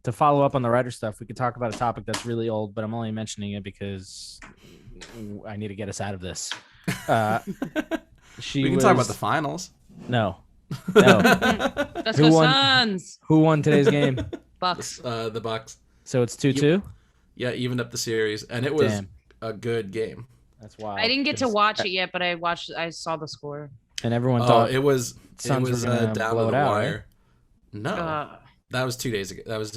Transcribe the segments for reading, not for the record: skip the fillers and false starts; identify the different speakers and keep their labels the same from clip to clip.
Speaker 1: To follow up on the writer stuff, we could talk about a topic that's really old, but I'm only mentioning it because I need to get us out of this. Uh, she
Speaker 2: We can talk about the
Speaker 1: was
Speaker 2: finals.
Speaker 1: no, no.
Speaker 3: Let's
Speaker 1: Who
Speaker 3: go
Speaker 1: won?
Speaker 3: Suns.
Speaker 1: Who won today's game?
Speaker 3: Bucks.
Speaker 2: The Bucks.
Speaker 1: So it's 2-2.
Speaker 2: Yeah, evened up the series, and it was
Speaker 1: Damn.
Speaker 2: a good game.
Speaker 1: That's wild.
Speaker 3: I didn't get to watch it yet, but I saw the score.
Speaker 1: And everyone thought
Speaker 2: it was
Speaker 1: Suns were gonna
Speaker 2: down
Speaker 1: blow
Speaker 2: to
Speaker 1: it
Speaker 2: the
Speaker 1: out,
Speaker 2: wire.
Speaker 1: right?
Speaker 2: No, that was 2 days ago. That was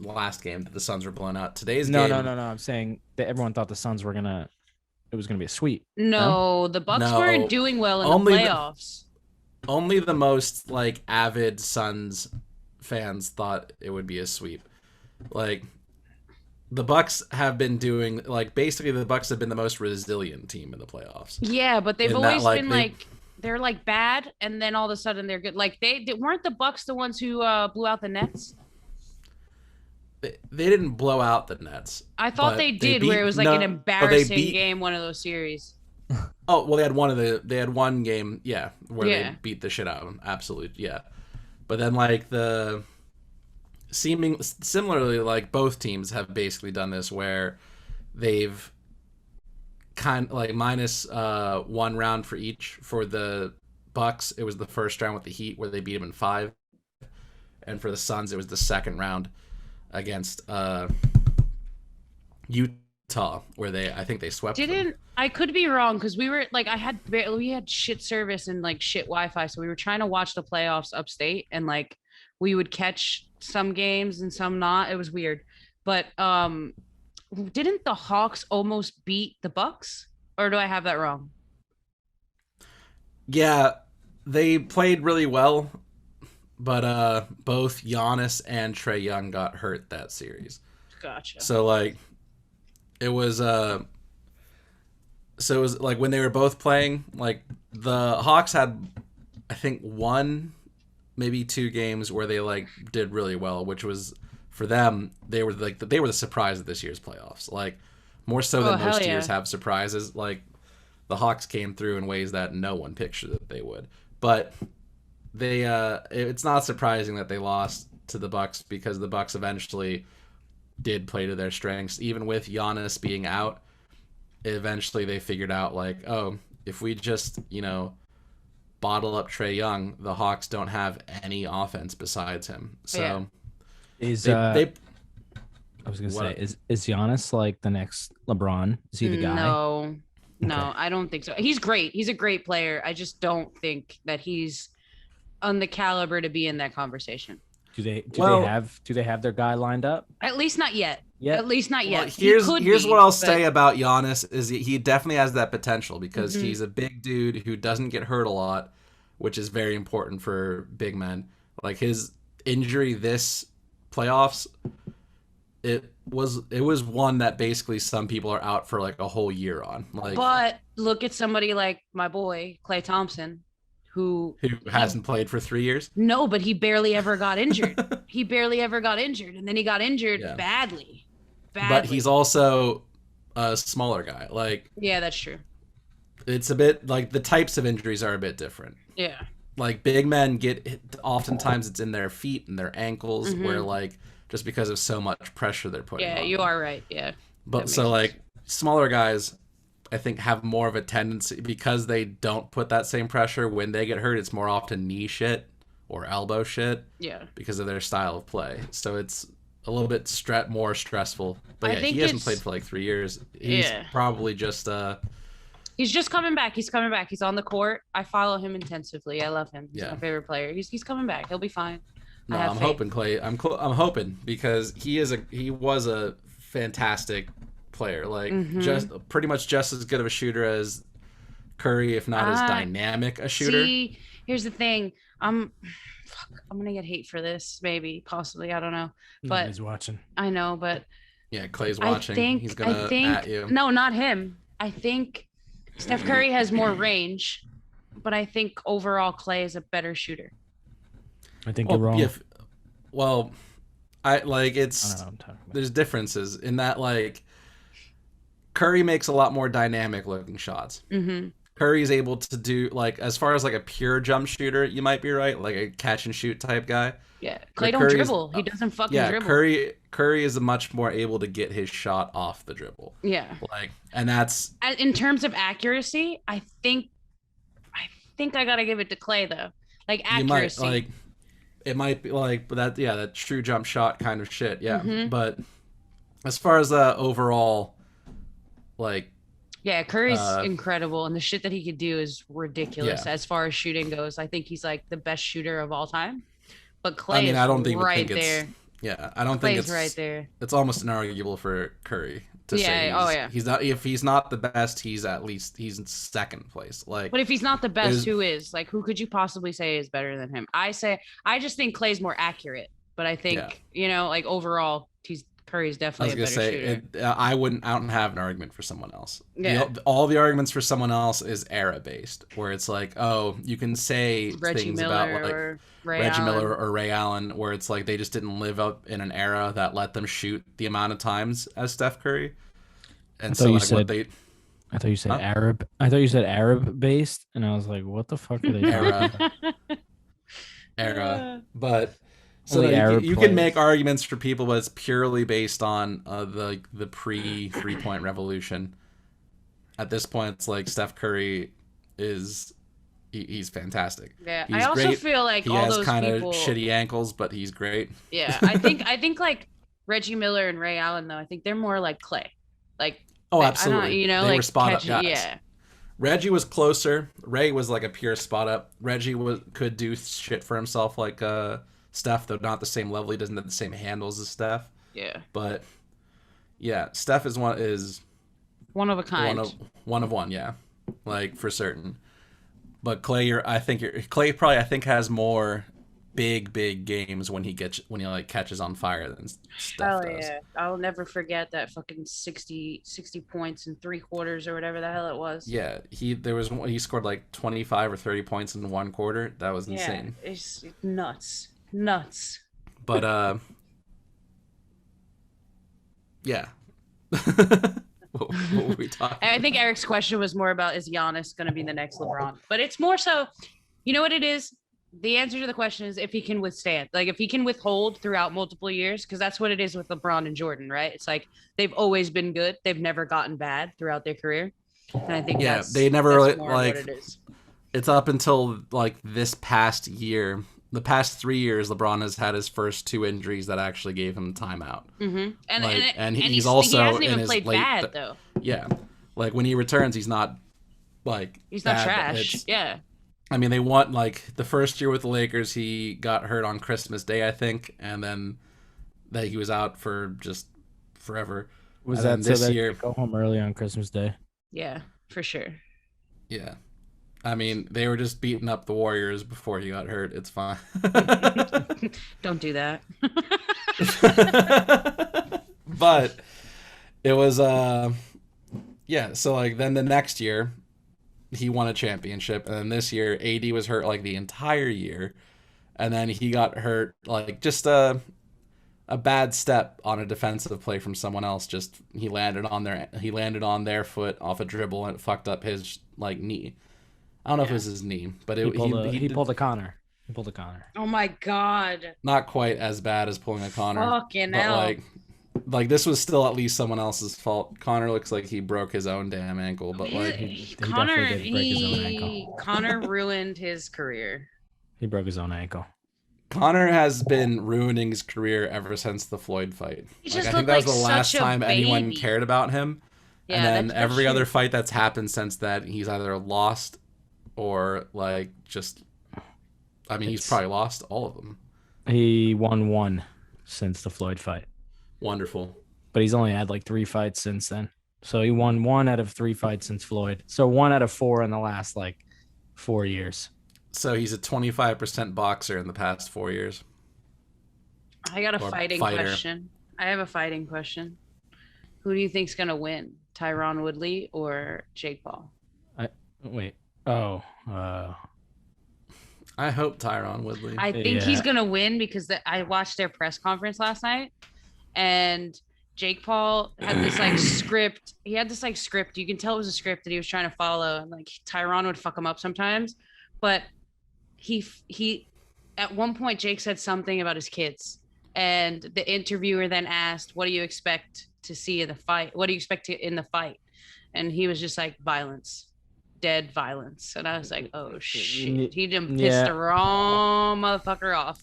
Speaker 2: last game that the Suns were blown out. Today's
Speaker 1: No.
Speaker 2: game.
Speaker 1: I'm saying that everyone thought the Suns were gonna. It was gonna be a sweep.
Speaker 3: No, the Bucks
Speaker 2: No.
Speaker 3: weren't doing well in
Speaker 2: Only
Speaker 3: the
Speaker 2: the-
Speaker 3: playoffs.
Speaker 2: Only the most avid Suns fans thought it would be a sweep. The Bucks have been doing basically the Bucks have been the most resilient team in the playoffs.
Speaker 3: Yeah, but they've
Speaker 2: In that,
Speaker 3: always been
Speaker 2: they-
Speaker 3: they're bad, and then all of a sudden they're good. They weren't the Bucks the ones who blew out the Nets.
Speaker 2: They didn't blow out the Nets.
Speaker 3: I thought
Speaker 2: but
Speaker 3: they did,
Speaker 2: beat-
Speaker 3: where it was
Speaker 2: no,
Speaker 3: an
Speaker 2: they
Speaker 3: embarrassing
Speaker 2: beat-
Speaker 3: game, one of those series.
Speaker 2: Oh well, they had one game, where
Speaker 3: Yeah.
Speaker 2: they beat the shit out of them. Absolutely, yeah. But then similarly, both teams have basically done this where they've kind of minus one round for each. For the Bucks, it was the first round with the Heat where they beat them in 5, and for the Suns, it was the second round against Utah where I think they swept them.
Speaker 3: I could be wrong because we were we had shit service and shit Wi-Fi, so we were trying to watch the playoffs upstate, and we would catch some games and some not. It was weird, but didn't the Hawks almost beat the Bucks, or do I have that wrong?
Speaker 2: Yeah, they played really well, but both Giannis and Trae Young got hurt that series.
Speaker 3: Gotcha.
Speaker 2: So it was when they were both playing, the Hawks had I think one, maybe 2 games where they did really well, which was for them they were the surprise of this year's playoffs. More so than most years have surprises. The Hawks came through in ways that no one pictured that they would. But they it's not surprising that they lost to the Bucks because the Bucks eventually did play to their strengths. Even with Giannis being out, eventually they figured out if we just bottle up Trae Young, the Hawks don't have any offense besides him. So
Speaker 1: I was gonna say, is Giannis the next LeBron? Is he the guy?
Speaker 3: No,
Speaker 1: Okay.
Speaker 3: I don't think so. He's great. He's a great player. I just don't think that he's on the caliber to be in that conversation.
Speaker 1: Do they have their guy lined up?
Speaker 3: At least not yet.
Speaker 1: Yeah.
Speaker 3: At least not yet.
Speaker 2: Well, here's what I'll say about Giannis is he definitely has that potential because he's a big dude who doesn't get hurt a lot, which is very important for big men. His injury this playoffs, it was one that basically some people are out for a whole year on.
Speaker 3: But look at somebody like my boy Klay Thompson, who
Speaker 2: hasn't played for 3 years.
Speaker 3: No, but he barely ever got injured. He barely ever got injured, and then he got injured badly.
Speaker 2: But he's also a smaller guy.
Speaker 3: Yeah, that's true.
Speaker 2: It's a bit the types of injuries are a bit different.
Speaker 3: Yeah.
Speaker 2: Big men get hit, oftentimes it's in their feet and their ankles where just because of so much pressure they're putting on
Speaker 3: Yeah, you
Speaker 2: them.
Speaker 3: are right. Yeah.
Speaker 2: But so smaller guys I think have more of a tendency because they don't put that same pressure when they get hurt. It's more often knee shit or elbow shit.
Speaker 3: Yeah.
Speaker 2: Because of their style of play. So it's a little bit more stressful. But
Speaker 3: I think
Speaker 2: he hasn't played for 3 years. He's probably just
Speaker 3: He's just coming back. He's coming back. He's on the court. I follow him intensively. I love him. He's my favorite player. He's coming back. He'll be fine.
Speaker 2: No, I'm hoping Clay. I'm hoping because he was a fantastic player. Just pretty much just as good of a shooter as Curry, if not as dynamic a shooter.
Speaker 3: See, here's the thing. I'm gonna get hate for this. Maybe, possibly. I don't know. But
Speaker 1: he's watching.
Speaker 3: I know, but
Speaker 2: yeah, Clay's watching. He's gonna at you.
Speaker 3: No, not him. I think Steph Curry has more range, but I think overall Clay is a better shooter.
Speaker 1: I think you're wrong.
Speaker 2: I don't know what I'm talking about. There's differences in that Curry makes a lot more dynamic looking shots. Curry's able to do like as far as like a pure jump shooter, you might be right, like a catch and shoot type guy.
Speaker 3: Yeah, Clay don't
Speaker 2: Curry's
Speaker 3: dribble. He doesn't fucking
Speaker 2: yeah,
Speaker 3: dribble.
Speaker 2: Curry is much more able to get his shot off the dribble.
Speaker 3: Yeah.
Speaker 2: Like, and that's
Speaker 3: In terms of accuracy, I think I gotta give it to Clay though. Like accuracy.
Speaker 2: you might like it might be like that true jump shot kind of shit. Yeah.
Speaker 3: Mhm.
Speaker 2: But as far as overall like
Speaker 3: Yeah, Curry's incredible, and the shit that he could do is ridiculous as far as shooting goes. I think he's like the best shooter of all time. But Clay is
Speaker 2: I don't think
Speaker 3: right
Speaker 2: think
Speaker 3: there.
Speaker 2: Yeah, I don't
Speaker 3: Clay's
Speaker 2: think it's
Speaker 3: right there.
Speaker 2: It's almost inarguable for Curry to say he's not. If he's not the best, he's in second place. Like,
Speaker 3: but if he's not the best, who is? Like, who could you possibly say is better than him? I just think Clay's more accurate, but I think like overall, Curry's definitely a better shooter.
Speaker 2: I don't have an argument for someone else.
Speaker 3: Yeah.
Speaker 2: All the arguments for someone else is era based, where it's like, oh, you can say
Speaker 3: Reggie
Speaker 2: things
Speaker 3: Miller
Speaker 2: about like
Speaker 3: or
Speaker 2: Reggie Miller or Ray Allen, where it's like they just didn't live up in an era that let them shoot the amount of times as Steph Curry. And so like
Speaker 1: I thought you said Arab. I thought you said Arab based, and I was like, what the fuck are they
Speaker 2: era. But so you can make arguments for people, but it's purely based on the pre 3-point revolution. At this point, it's like Steph Curry is he's fantastic.
Speaker 3: Yeah,
Speaker 2: he's
Speaker 3: I also
Speaker 2: great.
Speaker 3: feel like
Speaker 2: he
Speaker 3: all
Speaker 2: has
Speaker 3: those
Speaker 2: kind
Speaker 3: people...
Speaker 2: of shitty ankles, but he's great.
Speaker 3: Yeah, I think like Reggie Miller and Ray Allen though. I think they're more like Clay. Like
Speaker 2: absolutely,
Speaker 3: they
Speaker 2: like, were spot up guys.
Speaker 3: Yeah.
Speaker 2: Reggie was closer. Ray was like a pure spot up. Reggie could do shit for himself like Steph, though not the same level. He doesn't have the same handles as Steph.
Speaker 3: Yeah.
Speaker 2: But yeah, Steph is one
Speaker 3: of a kind.
Speaker 2: One of one, yeah. Like for certain. But Clay, Clay probably I think has more big games when he like catches on fire than Steph does.
Speaker 3: Yeah. I'll never forget that fucking 60 points in 3 quarters or whatever the hell it was.
Speaker 2: Yeah, he scored like 25 or 30 points in 1 quarter. That was insane.
Speaker 3: Yeah, it's nuts.
Speaker 2: But yeah. what were we talking
Speaker 3: I think Eric's question was more about, is Giannis going to be the next LeBron? But it's more so, you know what it is? The answer to the question is if he can withstand, like if he can withhold throughout multiple years, because that's what it is with LeBron and Jordan, right? It's like they've always been good. They've never gotten bad throughout their career. And I think
Speaker 2: they never really
Speaker 3: like what it is.
Speaker 2: It's up until like this past year. The past 3 years, LeBron has had his first 2 injuries that actually gave him timeout.
Speaker 3: Mm-hmm.
Speaker 2: And he
Speaker 3: hasn't even played bad though.
Speaker 2: Yeah, like when he returns, he's not like
Speaker 3: he's not trash. Yeah.
Speaker 2: I mean, they want like the first year with the Lakers, he got hurt on Christmas Day, I think, and then he was out for just forever.
Speaker 1: Was that this year? Go home early on Christmas Day.
Speaker 3: Yeah, for sure.
Speaker 2: Yeah. I mean, they were just beating up the Warriors before he got hurt. It's fine.
Speaker 3: Don't do that.
Speaker 2: But it was, so like then the next year he won a championship. And then this year, AD was hurt like the entire year. And then he got hurt like just a bad step on a defensive play from someone else. Just he landed on their foot off a dribble and it fucked up his like knee. I don't know if it was his knee, but
Speaker 1: he pulled a Connor. He pulled a Connor.
Speaker 3: Oh my god!
Speaker 2: Not quite as bad as pulling a Connor.
Speaker 3: Fucking hell!
Speaker 2: Like this was still at least someone else's fault. Connor looks like he broke his own damn ankle, but like
Speaker 1: he definitely did break his own ankle.
Speaker 3: Connor ruined his career.
Speaker 1: He broke his own ankle.
Speaker 2: Connor has been ruining his career ever since the Floyd fight.
Speaker 3: I
Speaker 2: think that was the last time anyone cared about him. Yeah, and then every other fight that's happened since that, he's either lost or like just, I mean, he's probably lost all of them.
Speaker 1: He won 1 since the Floyd fight.
Speaker 2: Wonderful.
Speaker 1: But he's only had like 3 fights since then. So he won 1 out of 3 fights since Floyd. So 1 out of 4 in the last like 4 years.
Speaker 2: So he's a 25% boxer in the past 4 years.
Speaker 3: I got a fighting question. I have a fighting question. Who do you think's gonna win, Tyron Woodley or Jake Paul?
Speaker 2: I hope Tyron Woodley.
Speaker 3: I think he's gonna win because I watched their press conference last night, and Jake Paul had this like script. He had this like script. You can tell it was a script that he was trying to follow. And like Tyron would fuck him up sometimes, but he at one point Jake said something about his kids, and the interviewer then asked, "What do you expect to see in the fight? What do you expect in the fight?" And he was just like, "Violence, dead violence." And I was like, "Oh shit, he done pissed the wrong motherfucker off."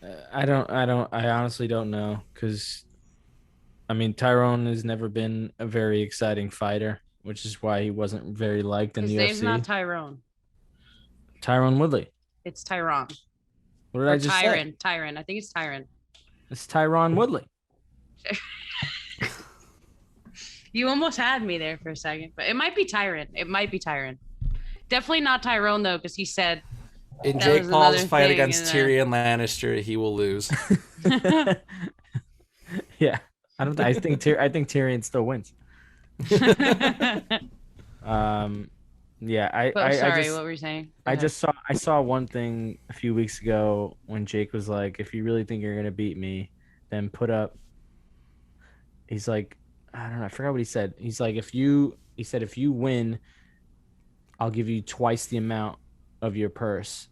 Speaker 1: I honestly don't know, because I mean, Tyrone has never been a very exciting fighter, which is why he wasn't very liked in the UFC.
Speaker 3: His name's not Tyrone.
Speaker 1: Tyron Woodley.
Speaker 3: It's Tyron.
Speaker 1: What did I just say?
Speaker 3: Tyron. I think it's Tyron.
Speaker 1: It's Tyron Woodley.
Speaker 3: You almost had me there for a second, but it might be Tyron. Definitely not Tyrone though, because he said
Speaker 2: in Jake Paul's fight against Tyrion Lannister, he will lose.
Speaker 1: Yeah, I think Tyrion still wins. Yeah,
Speaker 3: sorry, what were you saying?
Speaker 1: I saw one thing a few weeks ago when Jake was like, "If you really think you're gonna beat me, then put up." He's like, I don't know, I forgot what he said. He's like, if you win, I'll give you twice the amount of your purse,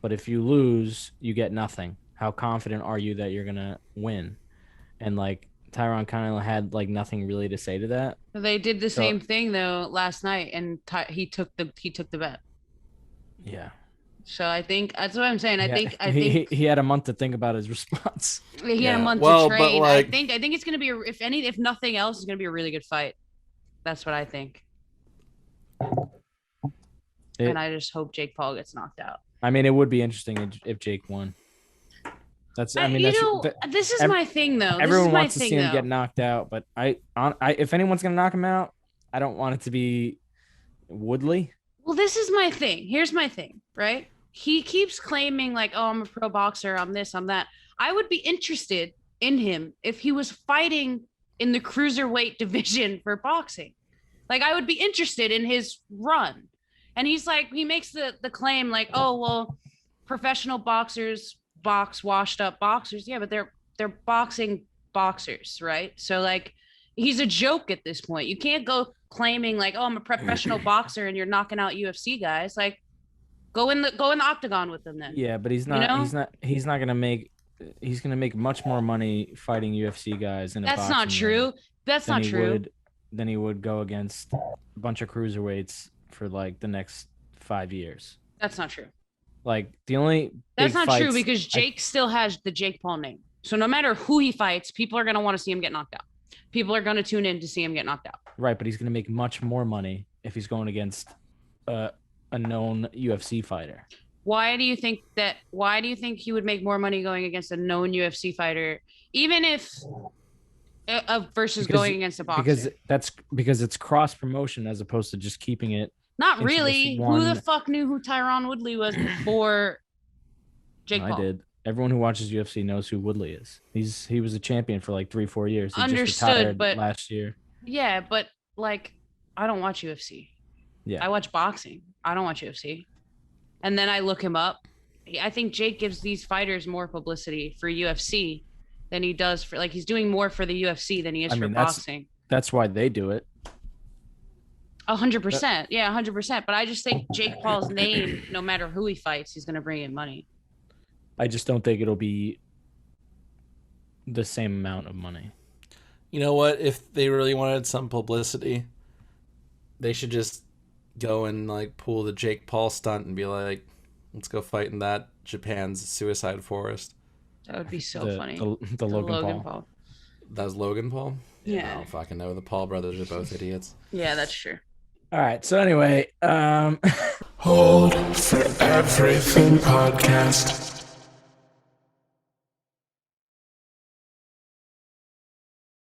Speaker 1: but if you lose, you get nothing. How confident are you that you're gonna win? And like Tyron kind of had like nothing really to say to that.
Speaker 3: They did the same thing though last night, and he took the bet.
Speaker 1: Yeah.
Speaker 3: So I think that's what I'm saying. I think
Speaker 1: he had a month to think about his response.
Speaker 3: He had a month to train. I think it's gonna be if nothing else, it's gonna be a really good fight. That's what I think. And I just hope Jake Paul gets knocked out.
Speaker 1: I mean, it would be interesting if Jake won. This
Speaker 3: is my thing though.
Speaker 1: Everyone wants to see him get knocked out, but if anyone's gonna knock him out, I don't want it to be Woodley.
Speaker 3: Well, this is my thing. Here's my thing, right? He keeps claiming like, "Oh, I'm a pro boxer. I'm this, I'm that." I would be interested in him if he was fighting in the cruiserweight division for boxing. Like, I would be interested in his run. And he makes the claim like, "Oh, well, professional boxers box washed up boxers." Yeah, but they're boxing boxers, right? So like, he's a joke at this point. You can't go claiming like, "Oh, I'm a professional boxer," and you're knocking out UFC guys. Like, go in the octagon with them then.
Speaker 1: Yeah, but he's not gonna make. He's gonna make much more money fighting UFC guys in a boxing.
Speaker 3: That's not true. That's not true.
Speaker 1: Then he would go against a bunch of cruiserweights for like the next 5 years.
Speaker 3: That's not true.
Speaker 1: Like the only.
Speaker 3: That's not true, because Jake still has the Jake Paul name. So no matter who he fights, people are gonna want to see him get knocked out. People are gonna tune in to see him get knocked out.
Speaker 1: Right, but he's gonna make much more money if he's going against a known UFC fighter.
Speaker 3: Why do you think he would make more money going against a known UFC fighter, even if versus going against a boxer?
Speaker 1: Because it's cross promotion as opposed to just keeping it.
Speaker 3: Not really. Who the fuck knew who Tyron Woodley was before Jake Paul?
Speaker 1: I did. Everyone who watches UFC knows who Woodley is. He was a champion for like 3-4 years. He
Speaker 3: Understood,
Speaker 1: just retired
Speaker 3: but
Speaker 1: last year.
Speaker 3: Yeah, but like, I don't watch UFC.
Speaker 1: Yeah,
Speaker 3: I watch boxing. I don't watch UFC. And then I look him up. I think Jake gives these fighters more publicity for UFC than he does for, like, he's doing more for the UFC than he is for boxing.
Speaker 1: That's why they do it.
Speaker 3: 100%. Yeah, 100%. But I just think Jake Paul's name, no matter who he fights, he's going to bring in money.
Speaker 1: I just don't think it'll be the same amount of money.
Speaker 2: You know what? If they really wanted some publicity, they should just go and like pull the Jake Paul stunt and be like, "Let's go fight in that Japan's suicide forest."
Speaker 3: That would be so funny.
Speaker 1: The Logan Paul.
Speaker 2: That was Logan Paul?
Speaker 3: Yeah.
Speaker 2: I don't fucking know. The Paul brothers are both idiots.
Speaker 3: Yeah, that's true.
Speaker 1: All right. So anyway,
Speaker 4: Hold for Everything podcast.